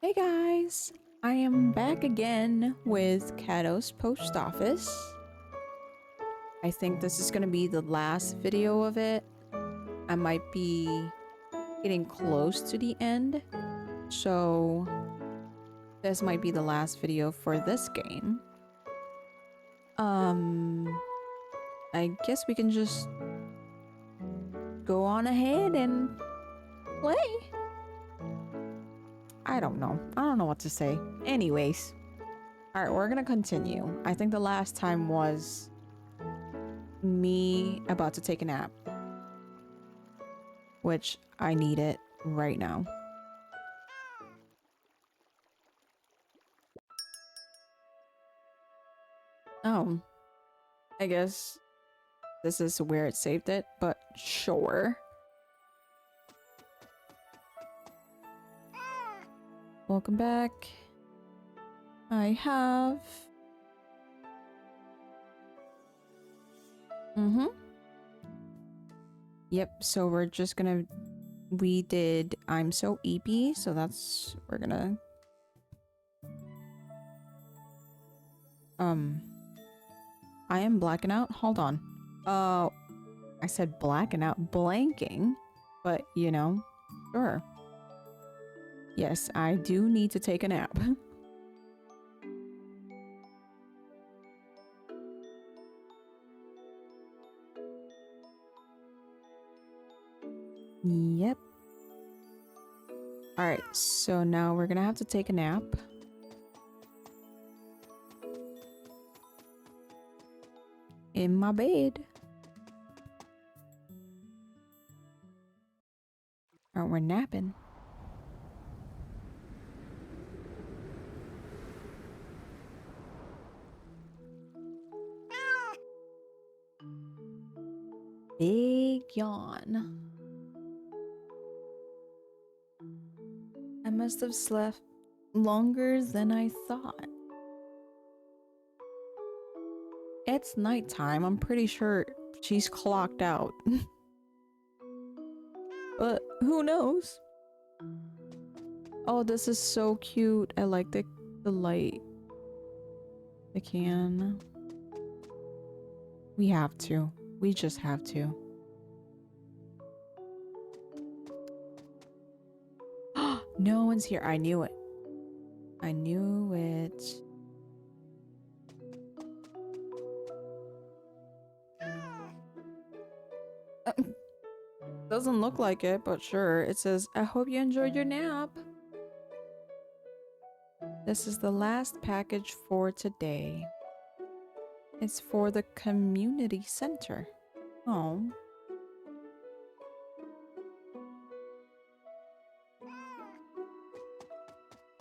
Hey guys, I am back again with Catto's post office. I think this is gonna be the last video of it. I might be getting close to the end, so this might be the last video for this game. I guess we can just go on ahead and play. I don't know. I don't know what to say. Anyways. Alright, we're gonna continue. I think the last time was me about to take a nap. Which I need it right now. Oh. I guess this is where it saved it, but sure. Welcome back. I have... Yep, so we're just gonna... We did I'm So EP, so that's... We're gonna... I am blacking out? Hold on. I said blacking out, blanking, but you know, sure. Yes, I do need to take a nap. Yep. Alright, so now we're gonna have to take a nap. In my bed. Alright, we're napping. Big yawn. I must have slept longer than I thought. It's nighttime. I'm pretty sure she's clocked out. But who knows? Oh, this is so cute. I like the light. The can. We have to. We just have to. No one's here. I knew it. I knew it. Doesn't look like it, but sure. It says, I hope you enjoyed your nap. This is the last package for today. It's for the community center. Oh.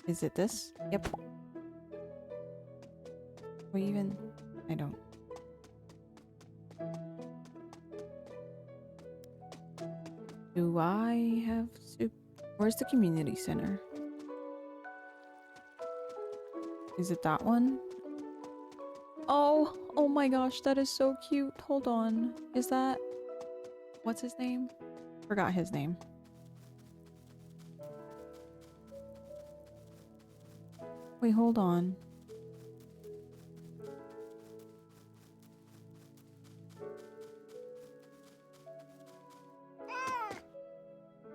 Is it this? Yep. Or even... I don't... Do I have to... Where's the community center? Is it that one? Oh! Oh my gosh, that is so cute. Hold on. Is that... What's his name? Forgot his name. Wait, hold on.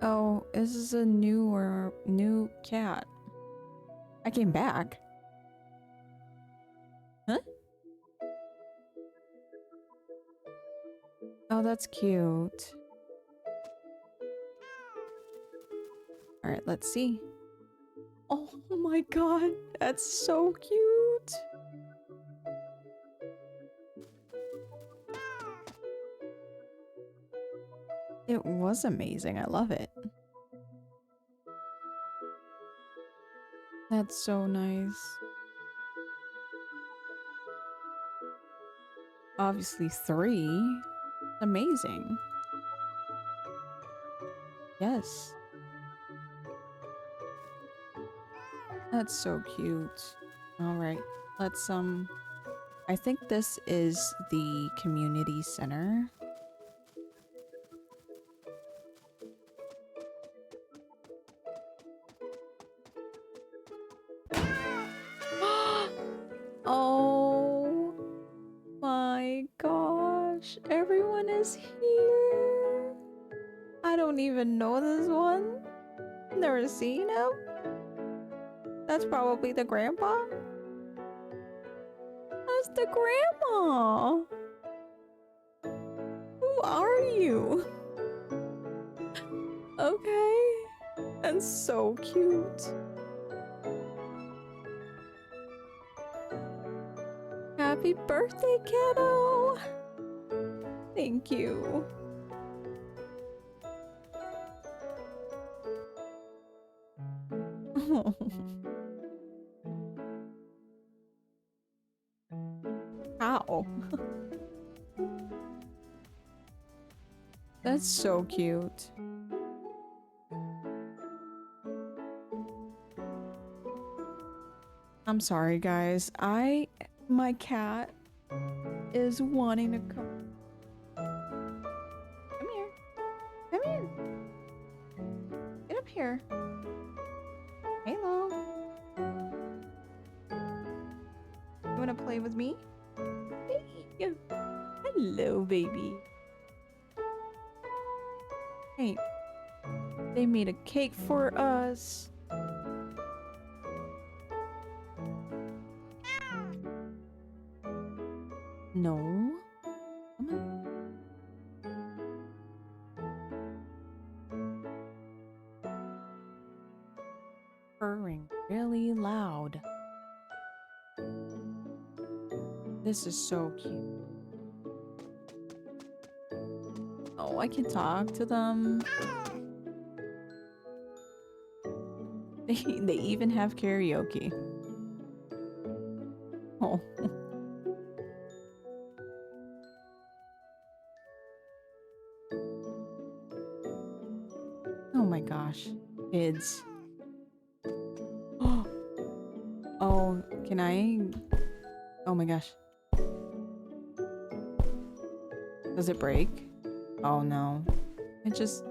Oh, this is a new cat. I came back. Huh? Oh, that's cute. Alright, let's see. Oh my god, that's so cute. It was amazing. I love it. That's so nice. Obviously 3. Amazing. Yes. That's so cute. Alright, let's I think this is the community center. is here. I don't even know this one. Never seen him. That's probably the grandpa. That's the grandma. Who are you? Okay. That's so cute. Happy birthday, Catto! Thank you. How? That's so cute. I'm sorry, guys. My cat is wanting to come. Come here. Come here. Get up here. Hello. You wanna play with me? Hey. Hello, baby. Hey. They made a cake for us. No. Come on. Purring really loud. This is so cute. Oh, I can talk to them. They even have karaoke. Oh. Oh my gosh. Kids. Oh, can I? Oh my gosh. Does it break? Oh no. It just...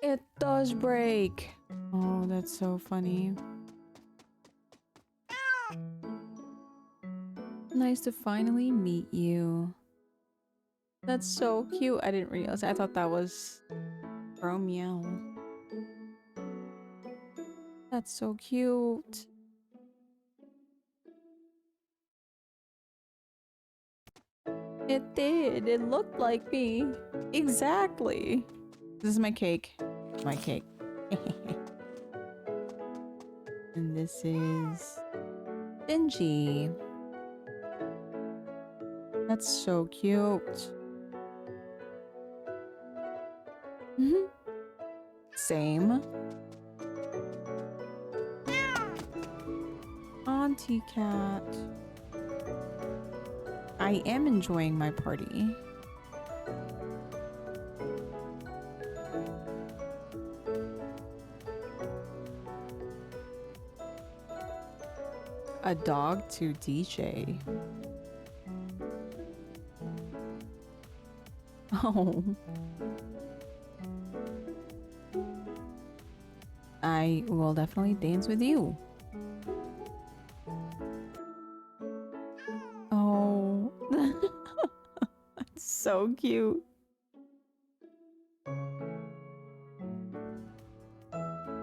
It does break. Oh, that's so funny. Nice to finally meet you. That's so cute. I didn't realize. I thought that was Romeo. That's so cute. It did. It looked like me. Exactly. This is my cake. My cake. And this is Benji. That's so cute. Same. Auntie Cat. I am enjoying my party. A dog to DJ. Oh. I will definitely dance with you. Oh. That's so cute.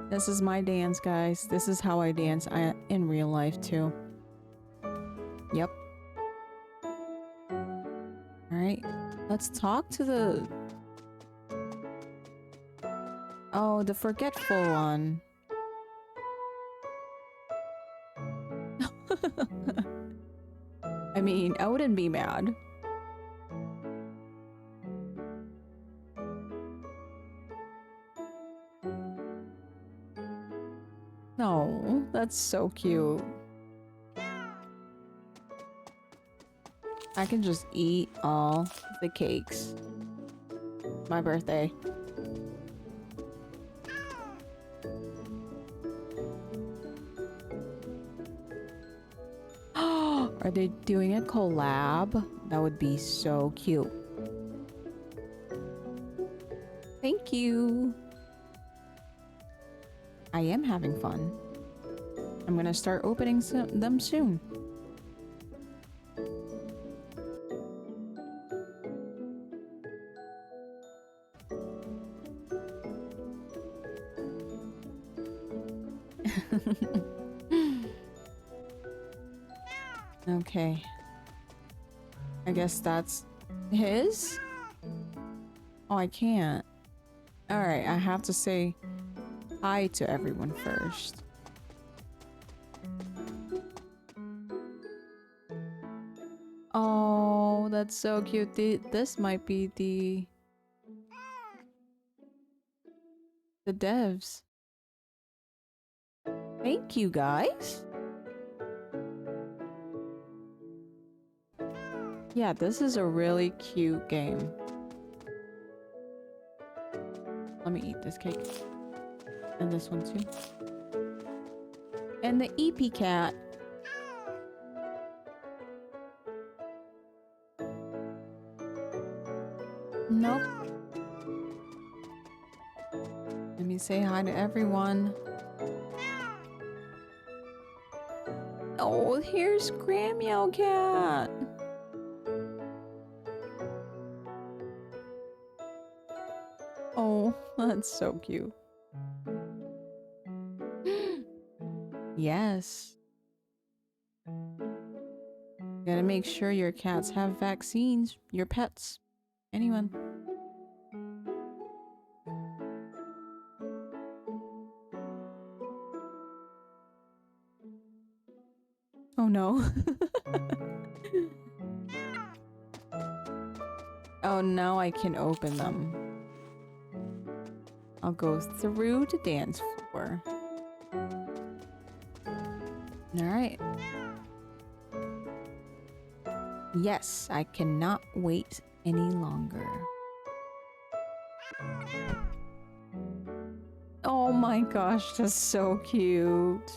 This is my dance, guys. This is how I dance in real life, too. Yep. Alright. Let's talk to the... Oh, the forgetful one. I mean, I wouldn't be mad. No, that's so cute. I can just eat all the cakes. My birthday. Are they doing a collab? That would be so cute. Thank you. I am having fun. I'm gonna start opening them soon. Okay. I guess that's his? Oh, I can't. Alright, I have to say hi to everyone first. Oh, that's so cute. This might be the devs. Thank you, guys. Yeah, this is a really cute game. Let me eat this cake. And this one too. And the EP cat. Nope. Let me say hi to everyone. Oh, here's Grandmeow Cat. Oh, that's so cute. Yes. Gotta make sure your cats have vaccines. Your pets. Anyone. Oh no. Oh, now I can open them. I'll go through the dance floor. Alright. Yes, I cannot wait any longer. Oh my gosh, that's so cute.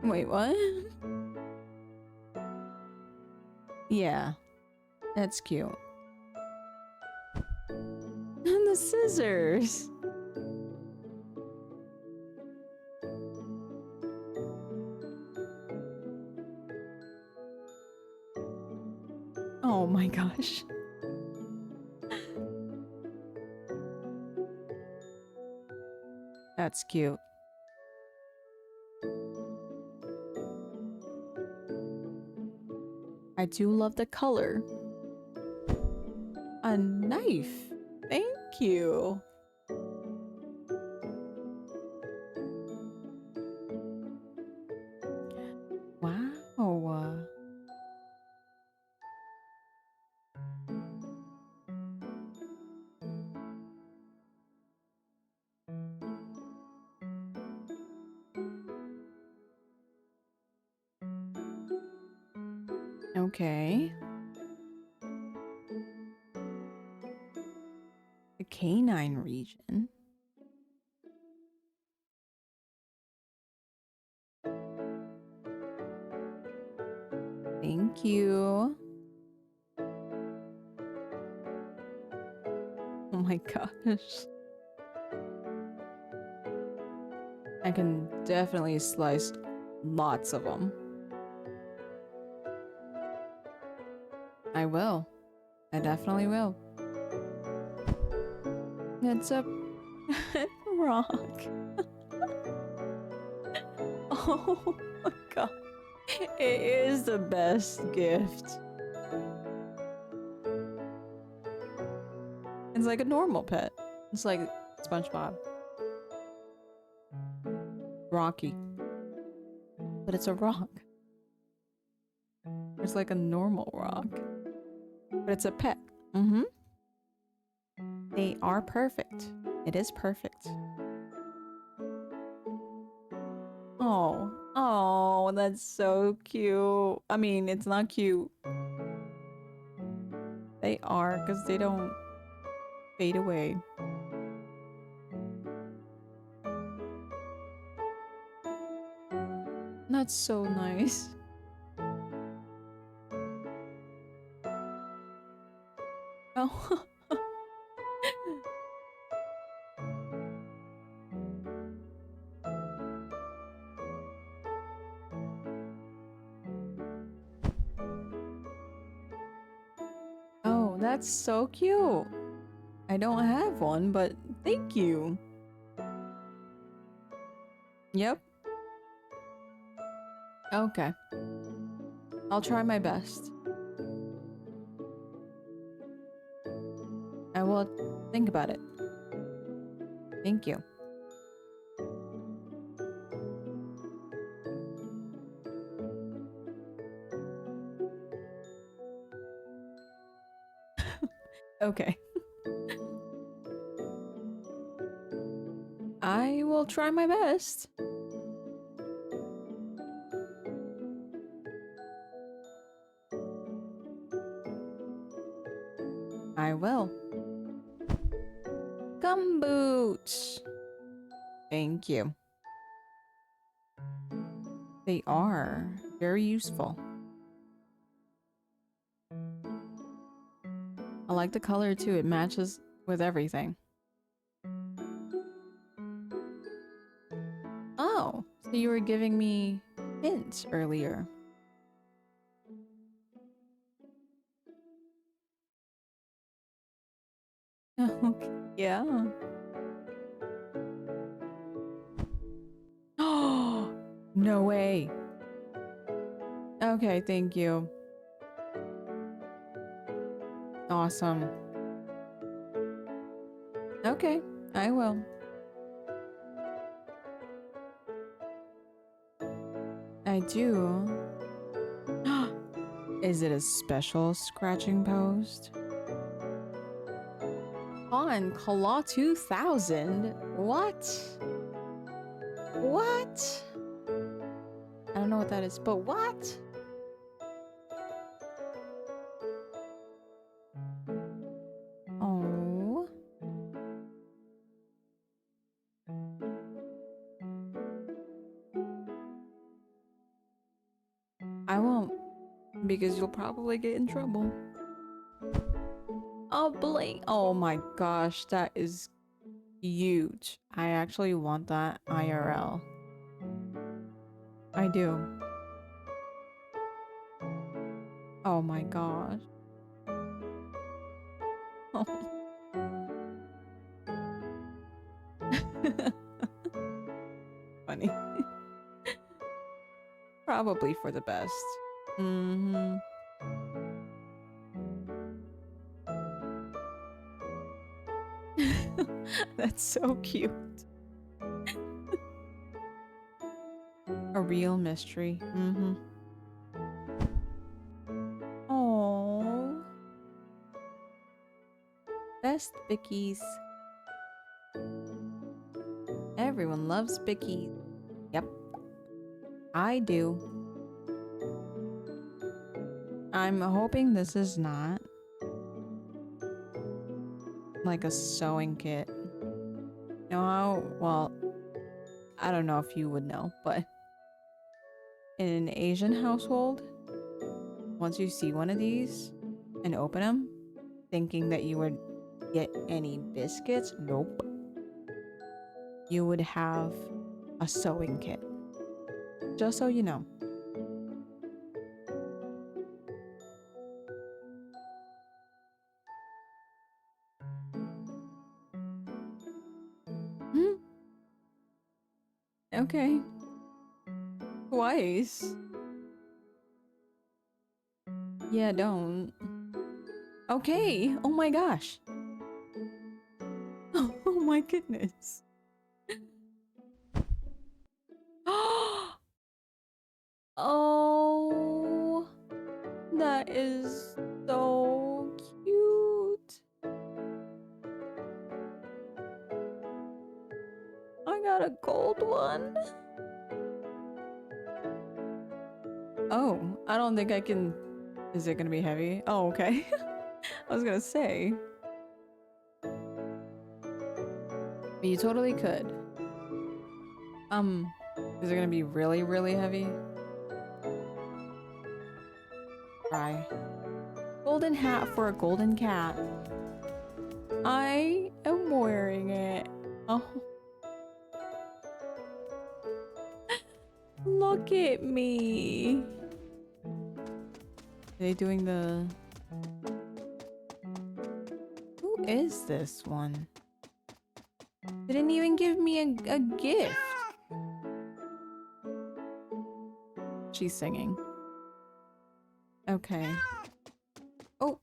Wait, what? Yeah, that's cute. And the scissors. Oh my gosh. That's cute. I do love the color. A knife. Thank you. Wow. Okay. The canine region. Thank you. Oh my gosh. I can definitely slice lots of them. I will. I definitely will. It's a rock. Oh my god. It is the best gift. It's like a normal pet. It's like SpongeBob. Rocky. But it's a rock. It's like a normal rock. But it's a pet. Mm-hmm. They are perfect. It is perfect. Oh. Oh, that's so cute. I mean, it's not cute. They are, because they don't fade away. That's so nice. Oh. Oh, that's so cute. I don't have one, but thank you. Yep. Okay. I'll try my best. I will think about it. Thank you. Okay. I will try my best. I will. Gum boots. Thank you. They are very useful. I like the color too. It matches with everything. Oh, so you were giving me hints earlier. Okay. Yeah. Oh, no way. Okay, thank you. Awesome. Okay, I will. I do. Is it a special scratching post? On Claw 2000? What? What? I don't know what that is, but what? Oh. I won't, because you'll probably get in trouble. Oh, blink. Oh my gosh, that is huge. I actually want that IRL. I do. Oh my gosh. Oh. Funny. Probably for the best. Mm-hmm. That's so cute. A real mystery. Mm-hmm. Oh. Best Bickies. Everyone loves Bickies. Yep. I do. I'm hoping this is not like a sewing kit. You know how, well, I don't know if you would know, but in an Asian household, once you see one of these and open them, thinking that you would get any biscuits, nope. You would have a sewing kit. Just so you know. Hmm? Okay. Twice. Yeah, don't. Okay. Oh my gosh. Oh my goodness. Oh, that is so cute. I got a gold one. Oh, I don't think I can. Is it gonna be heavy? Oh, okay. I was gonna say. But you totally could. Is it gonna be really, really heavy? Try. Golden hat for a golden cat. I am wearing it. Oh. Look at me. Are they doing the... Who is this one? They didn't even give me a gift. She's singing. Okay. Oh.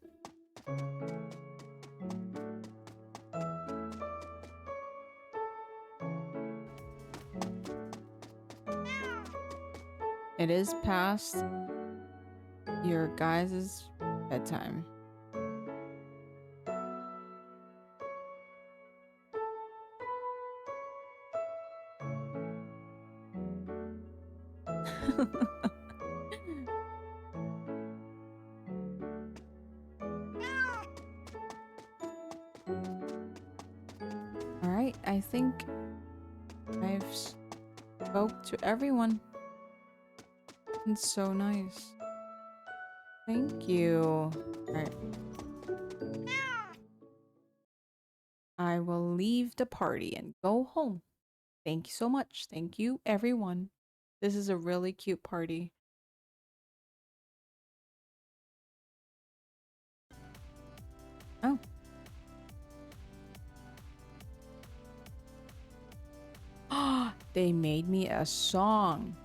It is past your guys' bedtime. Alright, I think I've spoke to everyone. It's so nice. Thank you. Alright. I will leave the party and go home. Thank you so much. Thank you, everyone. This is a really cute party. Oh. Ah, they made me a song.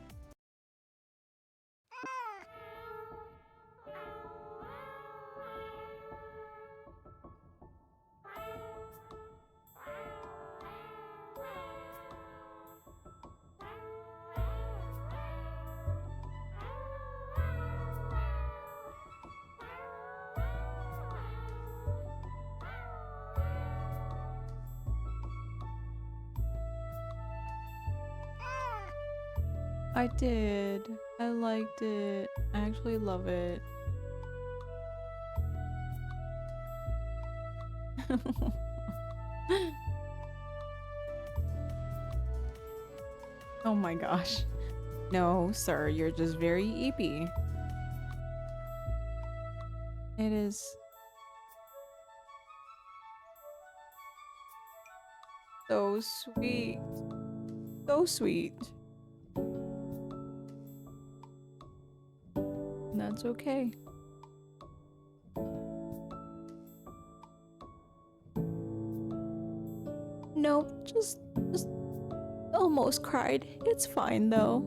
I did. I liked it. I actually love it. Oh my gosh. No, sir, you're just very eepy. It is so sweet. So sweet. That's okay. Nope, just almost cried. It's fine though.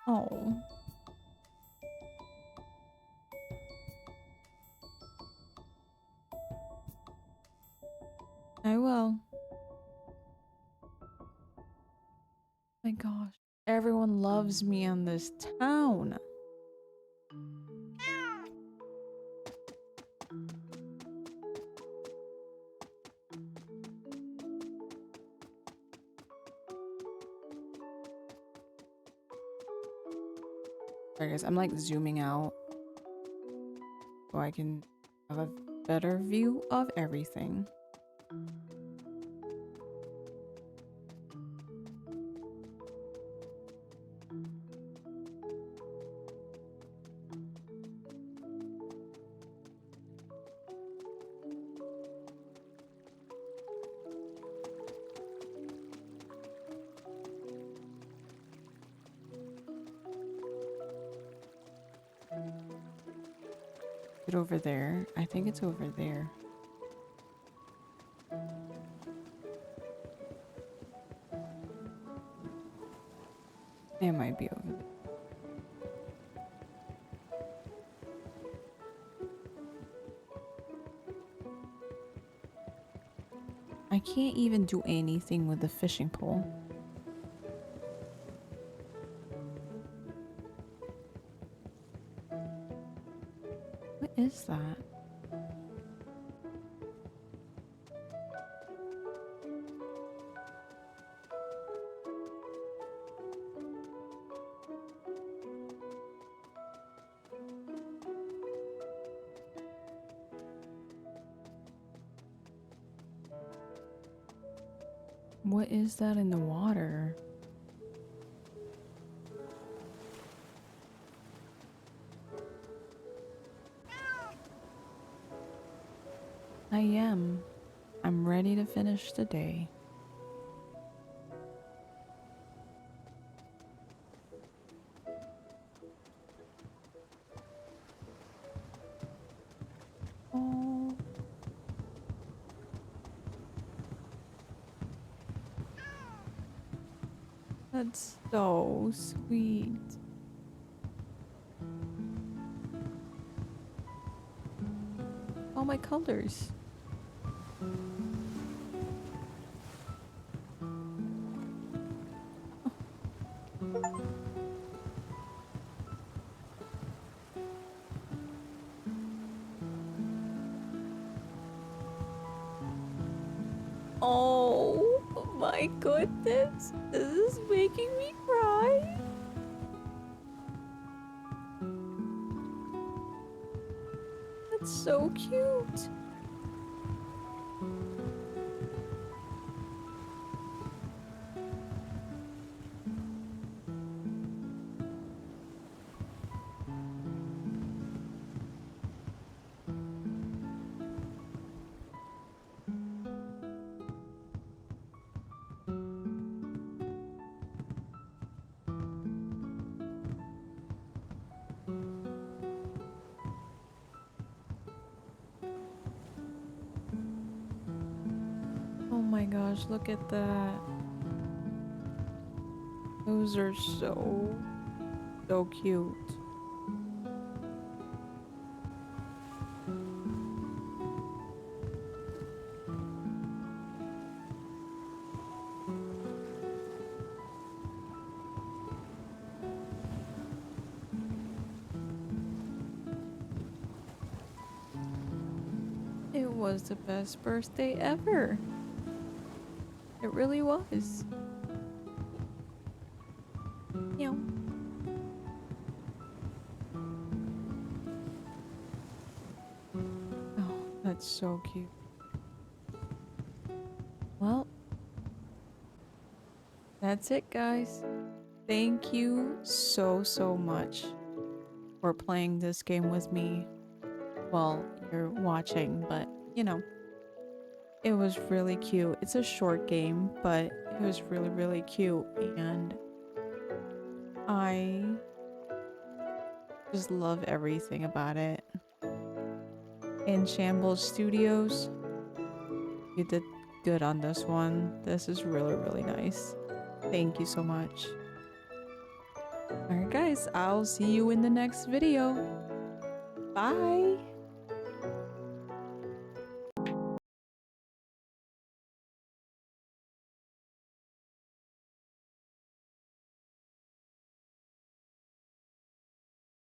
Oh. I will. My gosh. Everyone loves me in this town. Sorry guys, I'm like zooming out so I can have a better view of everything. It over there. I think it's over there. It might be over there. I can't even do anything with the fishing pole. What is that? What is that in the water? I am. I'm ready to finish the day. That's so sweet. All my colors. Oh my goodness. This is making me cry. That's so cute. Oh my gosh, look at that. Those are so cute. It was the best birthday ever. It really was. Meow. Oh, that's so cute. Well, that's it, guys. Thank you so much for playing this game with me. Well, you're watching, but you know, it was really cute. It's a short game, but it was really cute, and I just love everything about it. And Shambles Studios, you did good on this one. This is really nice. Thank you so much. Alright guys, I'll see you in the next video. Bye!